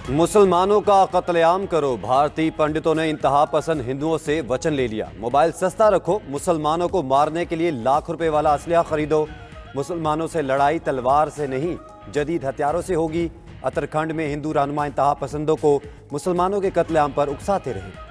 मुसलमानों का कत्लेआम करो, भारतीय पंडितों ने इंतहा पसंद हिंदुओं से वचन ले लिया। मोबाइल सस्ता रखो, मुसलमानों को मारने के लिए लाख रुपए वाला असलहा खरीदो। मुसलमानों से लड़ाई तलवार से नहीं, जदीद हथियारों से होगी। उत्तराखंड में हिंदू रहनुमा इंतहा पसंदों को मुसलमानों के कत्लेआम पर उकसाते रहे।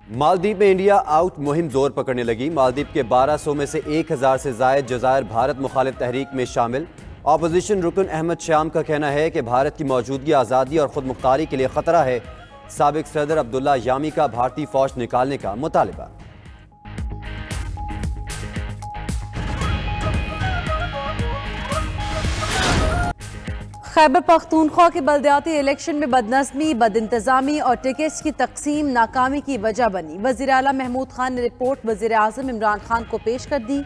मालदीव में इंडिया आउट मुहिम जोर पकड़ने लगी। मालदीव के 1200 में से 1000 से जायद जज़ायर भारत मुखालिफ तहरीक में शामिल। अपोजिशन रुकन अहमद श्याम का कहना है कि भारत की मौजूदगी आज़ादी और खुद मुख्तारी के लिए खतरा है। साबिक सदर अब्दुल्ला यामी का भारतीय फौज निकालने का मुतालबा। खैबर पख्तूनख्वा के बल्दियाती इलेक्शन में बदनज़मी, बदइंतज़ामी और टिकट्स की तकसीम नाकामी की वजह बनी। वज़ीर आला महमूद खान ने रिपोर्ट वज़ीर आज़म इमरान खान को पेश कर दी।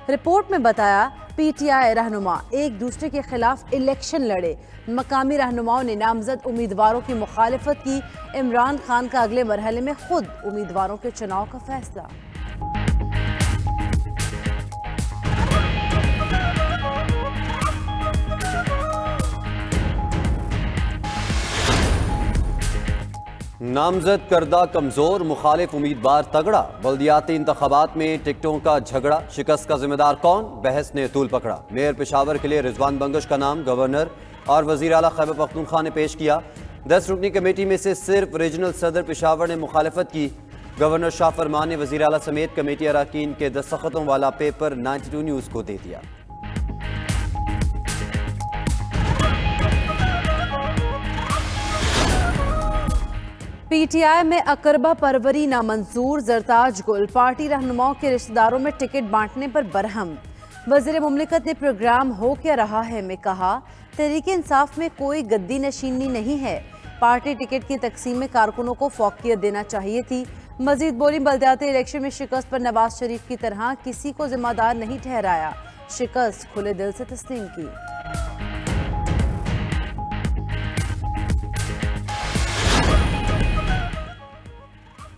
रिपोर्ट में बताया PTI रहनुमा एक दूसरे के खिलाफ इलेक्शन लड़े। मकामी रहनुमाओं ने नामजद उम्मीदवारों की मुखालिफत की। इमरान खान का अगले मरहले में खुद उम्मीदवारों के चुनाव का फैसला। नामजद करदा कमजोर, मुखालिफ उम्मीदवार तगड़ा। बल्दियाती इंतखाबात में टिकटों का झगड़ा, शिकस्त का जिम्मेदार कौन, बहस ने तूल पकड़ा। मेयर पेशावर के लिए रिजवान बंगश का नाम गवर्नर और वजीर आला खैबर पख्तूनख्वा ने पेश किया। 10 रुकनी कमेटी में से सिर्फ रीजनल सदर पेशावर ने मुखालिफत की। गवर्नर शाह फरमान ने वजीर आला समेत कमेटी अरकान के दस्तखतों वाला पेपर 92 न्यूज़ को दे दिया। PTI में अकरबा परवरी नामंजूर। जरताज गुल पार्टी रहनुमाओं के रिश्तेदारों में टिकट बांटने पर बरहम। वज़ीर मुमलिकत ने प्रोग्राम हो क्या रहा है में कहा, तहरीक इंसाफ में कोई गद्दी नशीनी नहीं है। पार्टी टिकट की तकसीम में कारकुनों को फौकियत देना चाहिए थी। मजीद बोली, बल्दियाती इलेक्शन में शिकस्त पर नवाज शरीफ की तरह किसी को जिम्मेदार नहीं ठहराया। शिकस्त खुले दिल से तस्लीम की।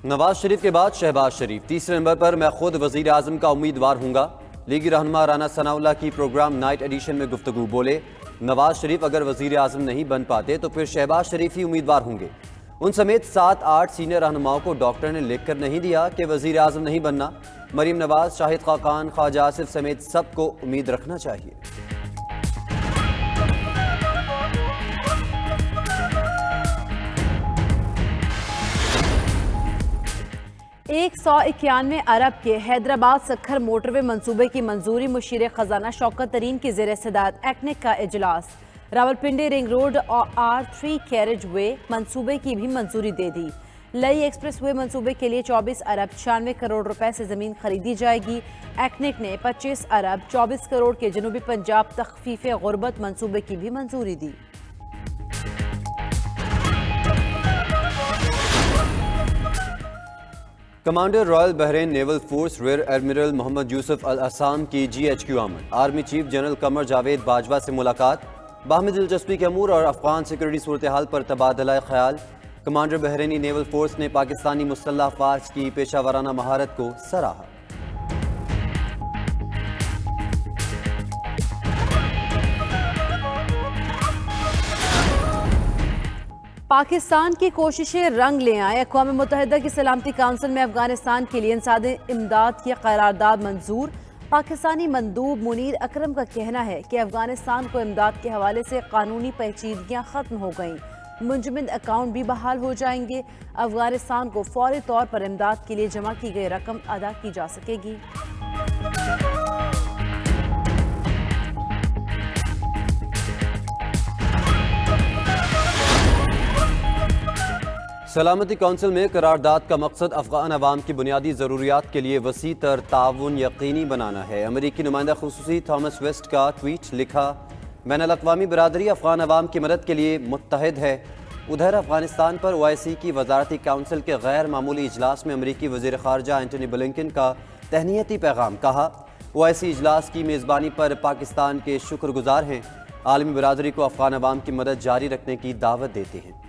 नवाज शरीफ के बाद शहबाज शरीफ। 30 नवंबर पर मैं खुद वजीर आजम का उम्मीदवार हूँगा। लीगी रहनुमा राना सनाउल्लाह की प्रोग्राम नाइट एडिशन में गुफ्तगू। बोले, नवाज शरीफ अगर वजीर आजम नहीं बन पाते तो फिर शहबाज शरीफ ही उम्मीदवार होंगे। उन समेत 7-8 सीनियर रहनुमाओं को डॉक्टर ने लिख कर नहीं दिया कि वजीर आजम नहीं बनना। मरीम नवाज, शाहिद खाकान, ख्वाजा आसिफ समेत सबको उम्मीद रखना चाहिए। $191 अरब के हैदराबाद सखर मोटरवे मंसूबे की मंजूरी। मुशीर खजाना शौकत तरीन की ज़ेर सदारत एक्निक का इजलास। रावलपिंडी रिंग रोड और R3 कैरेज वे मंसूबे की भी मंजूरी दे दी। लई एक्सप्रेस वे मंसूबे के लिए 24 अरब 96 करोड़ रुपए से ज़मीन खरीदी जाएगी। एक्निक ने 25 अरब 24 करोड़ के जनूबी पंजाब तखफीफ गुर्बत मंसूबे की भी मंजूरी दी। Commander royal Bahrain naval force rear admiral Mohammed Yusuf Al Asam की GHQ आमद। Army chief general Qamar Javed Bajwa से मुलाकात। बाहमी दिलचस्पी के अमूर और अफगान सिक्योरिटी सूरत हाल पर तबादला ख्याल। कमांडर बहरीनी नेवल फोर्स ने पाकिस्तानी मुसल्लह अफवाज की पेशा वाराना महारत को सराहा। पाकिस्तान की कोशिशें रंग ले आए। अक़वाम मुत्तहिदा की सलामती काउंसिल में अफगानिस्तान के लिए इंसानी इमदाद की करारदाद मंजूर। पाकिस्तानी मंदूब मुनीर अकरम का कहना है कि अफगानिस्तान को इमदाद के हवाले से कानूनी पेचीदगियां खत्म हो गईं। मुंजमद अकाउंट भी बहाल हो जाएंगे। अफगानिस्तान को फौरी तौर पर इमदाद के लिए जमा की गई रकम अदा की जा सकेगी। सलामती काउंसिल में करारदाद का मकसद अफगान अवाम की बुनियादी ज़रूरियात के लिए वसी तर ताउन यकीनी बनाना है। अमरीकी नुमाइंदा खुसूसी थॉमस वेस्ट का ट्वीट लिखा, बैनुल अक़वामी बरादरी अफगान अवाम की मदद के लिए मुत्तहिद है। उधर अफगानिस्तान पर OIC की वजारती काउंसिल के गैर मामूली इजलास में अमरीकी वज़ीर ख़ारजा एंटनी ब्लिंकन का तहनीती पैगाम। कहा, OIC इजलास की मेज़बानी पर पाकिस्तान के शुक्रगुजार हैं। आलमी बरादरी को अफगान अवाम की मदद जारी रखने की दावत देते हैं।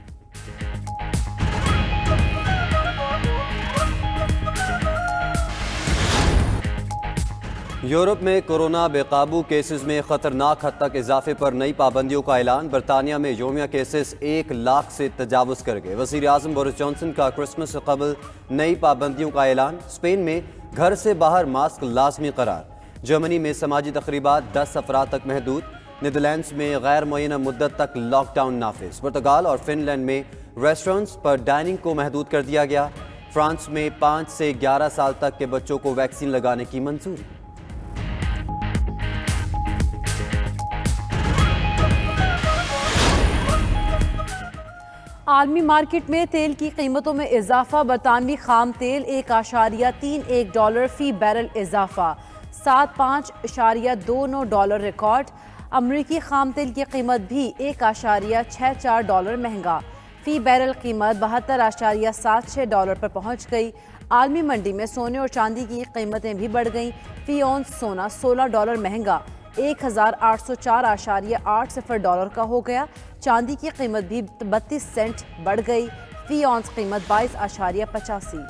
یورپ میں کورونا بے قابو کیسز میں خطرناک حد تک اضافے پر نئی پابندیوں کا اعلان۔ برطانیہ میں یومیہ کیسز 1 لاکھ سے تجاوز کر گئے۔ وزیر اعظم بورس جانسن کا کرسمس سے قبل نئی پابندیوں کا اعلان۔ اسپین میں گھر سے باہر ماسک لازمی قرار۔ جرمنی میں سماجی تقریبات 10 افراد تک محدود۔ نیدرلینڈز میں غیر معینہ مدت تک لاک ڈاؤن نافذ۔ پرتگال اور فن لینڈ میں ریسٹورنٹس پر ڈائننگ کو محدود کر دیا گیا۔ فرانس میں 5 سے 11 سال تک کے بچوں کو ویکسین لگانے کی منظوری۔ عالمی مارکیٹ میں تیل کی قیمتوں میں اضافہ۔ برطانوی خام تیل $1.31 فی بیرل اضافہ، $75.29 ریکارڈ۔ امریکی خام تیل کی قیمت بھی $1.64 مہنگا، فی بیرل قیمت $72.76 پر پہنچ گئی۔ عالمی منڈی میں سونے اور چاندی کی قیمتیں بھی بڑھ گئیں۔ فی اونس سونا $16 مہنگا، $1,804.80 کا ہو گیا۔ چاندی کی قیمت بھی 32 سینٹ بڑھ گئی، فی اونس قیمت 22.85۔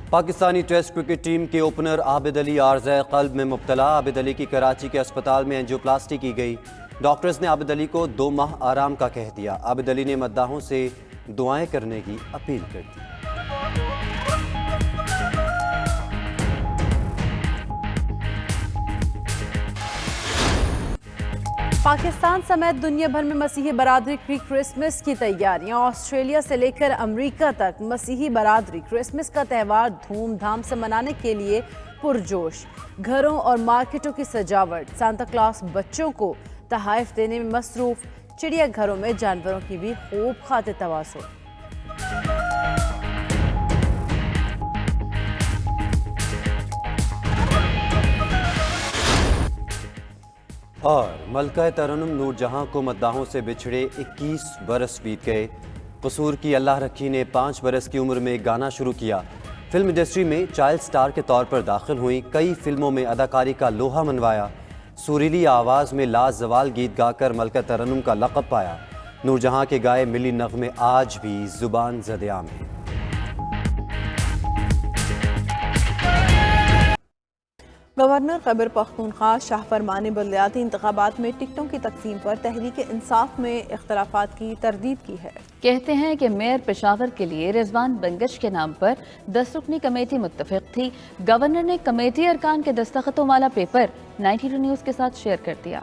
پاکستانی ٹیسٹ کرکٹ ٹیم کے اوپنر عابد علی عارضہ قلب میں مبتلا۔ عابد علی کی کراچی کے اسپتال میں اینجیوپلاسٹی کی گئی۔ ڈاکٹرز نے عابد علی کو 2 ماہ آرام کا کہہ دیا۔ عابد علی نے مداحوں سے دعائیں کرنے کی اپیل کر دی۔ پاکستان سمیت دنیا بھر میں مسیحی برادری کی کرسمس کی تیاریاں۔ آسٹریلیا سے لے کر امریکہ تک مسیحی برادری کرسمس کا تہوار دھوم دھام سے منانے کے لیے پرجوش۔ گھروں اور مارکیٹوں کی سجاوٹ، سانتا کلاس بچوں کو تحائف دینے میں مصروف۔ چڑیا گھروں میں جانوروں کی بھی خوب خاطر تواضع۔ اور ملکہ ترنم نور جہاں کو مداحوں سے بچھڑے 21 برس بیت گئے۔ قصور کی اللہ رکھی نے 5 برس کی عمر میں گانا شروع کیا۔ فلم انڈسٹری میں چائلڈ سٹار کے طور پر داخل ہوئیں۔ کئی فلموں میں اداکاری کا لوہا منوایا۔ سریلی آواز میں لازوال گیت گا کر ملکہ ترنم کا لقب پایا۔ نور جہاں کے گائے ملی نغمے آج بھی زبان زد عام ہیں۔ گورنر خیبر پختونخوا شاہ فرمان نے بلدیاتی انتخابات میں ٹکٹوں کی تقسیم پر تحریک انصاف میں اختلافات کی تردید کی ہے۔ کہتے ہیں کہ میئر پشاور کے لیے رضوان بنگش کے نام پر 10 رکنی کمیٹی متفق تھی۔ گورنر نے کمیٹی ارکان کے دستخطوں والا پیپر 92 نیوز کے ساتھ شیئر کر دیا۔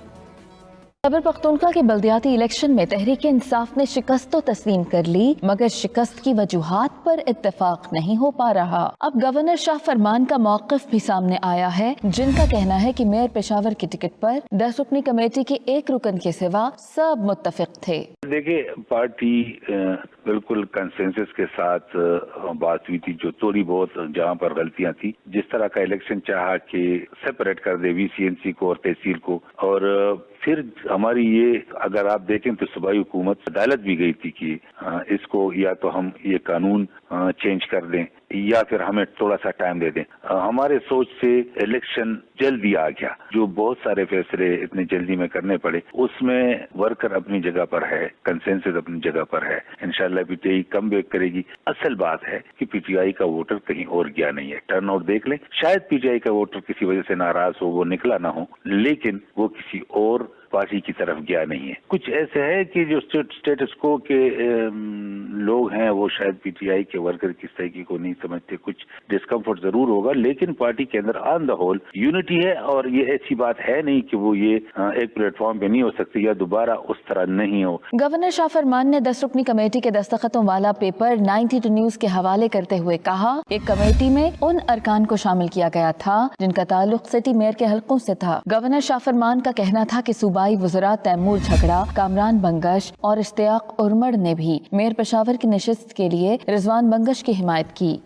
خیبر پختونخوا کے بلدیاتی الیکشن میں تحریک انصاف نے شکست تو تسلیم کر لی، مگر شکست کی وجوہات پر اتفاق نہیں ہو پا رہا۔ اب گورنر شاہ فرمان کا موقف بھی سامنے آیا ہے، جن کا کہنا ہے کہ میئر پشاور کی ٹکٹ پر 10 رکنی کمیٹی کے 1 رکن کے سوا سب متفق تھے۔ دیکھیں، پارٹی بالکل کنسنسس کے ساتھ بات ہوئی تھی، جو تھوڑی بہت جہاں پر غلطیاں تھی، جس طرح کا الیکشن چاہا کہ سیپریٹ کر دے وی سی این سی کو اور تحصیل کو، اور پھر ہماری یہ اگر آپ دیکھیں تو صوبائی حکومت عدالت بھی گئی تھی کہ اس کو یا تو ہم یہ قانون چینج کر دیں یا پھر ہمیں تھوڑا سا ٹائم دے دیں۔ ہمارے سوچ سے الیکشن جلدی آ گیا، جو بہت سارے فیصلے اتنے جلدی میں کرنے پڑے، اس میں ورکر اپنی جگہ پر ہے، کنسنسس اپنی جگہ پر ہے۔ انشاءاللہ P T I come back کرے گی۔ اصل بات ہے کہ پی ٹی آئی کا ووٹر کہیں اور گیا نہیں ہے۔ ٹرن آؤٹ دیکھ لیں، شاید پی ٹی آئی کا ووٹر کسی وجہ سے ناراض ہو، وہ نکلا نہ ہو، لیکن وہ کسی اور پارٹی کی طرف گیا نہیں ہے۔ کچھ ایسے ہے کہ جو اسٹیٹس کو کے لوگ ہیں وہ شاید پی ٹی آئی کے ورکر کی طریقے کو نہیں سمجھتے، کچھ ڈسکمفرٹ ضرور ہوگا، لیکن پارٹی کے اندر آن دا ہول یونٹی ہے، اور یہ ایسی بات ہے نہیں کہ وہ یہ ایک پلیٹ فارم پہ نہیں ہو سکتی یا دوبارہ اس طرح نہیں ہو۔ گورنر شاہ فرمان نے 10 رکنی کمیٹی کے دستخطوں والا پیپر 92 نیوز کے حوالے کرتے ہوئے کہا، ایک کمیٹی میں ان ارکان کو شامل کیا گیا تھا جن کا تعلق سٹی میئر کے حلقوں سے تھا۔ گورنر شاہ فرمان کا کہنا تھا کہ صوبائی وزراء تیمور جھگڑا، کامران بنگش اور اشتیاق ارمڑ نے بھی میئر پشاور کی نشست کے لیے رضوان بنگش کی حمایت کی۔